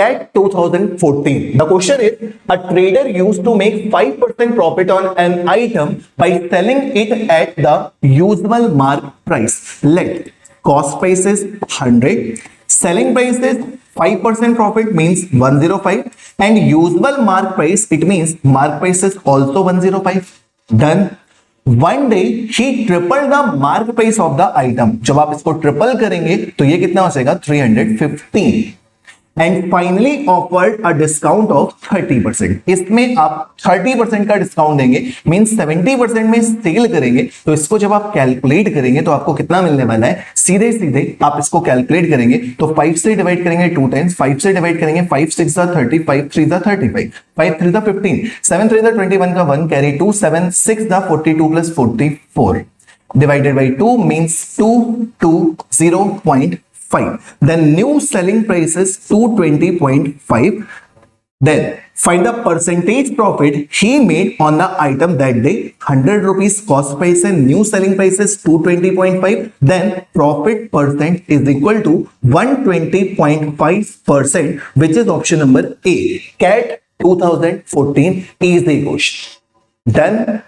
CAT 2014. The question is, a trader used to make 5% profit on an item by selling it at the usual mark price. Let cost price is 100, selling price is 5% profit means 105, and usual mark price, it means mark price is also 105. Done. One day he tripled the mark price of the item. जब आप इसको triple करेंगे तो ये कितना हो जाएगा 315, and finally offered a discount of 30%. इसमें आप 30% का डिस्काउंट देंगे, मींस 70% में सेल करेंगे. तो इसको जब आप कैलकुलेट करेंगे तो आपको कितना मिलने वाला है, सीधे सीधे आप इसको कैलकुलेट करेंगे तो 5 से डिवाइड करेंगे 2 टाइम्स, 5 से डिवाइड करेंगे 5 6 30, 5 3 35, 5 3 15, 7 3 21 का 1 carry 2, 7 6 42 plus 44 divided by 2 means 220.5. Then new selling price is 220.5. Then find the percentage profit he made on the item that day. 100 rupees cost price and new selling price is 220.5. Then profit percent is equal to 120.5%, which is option number A. CAT 2014 is the question. Done.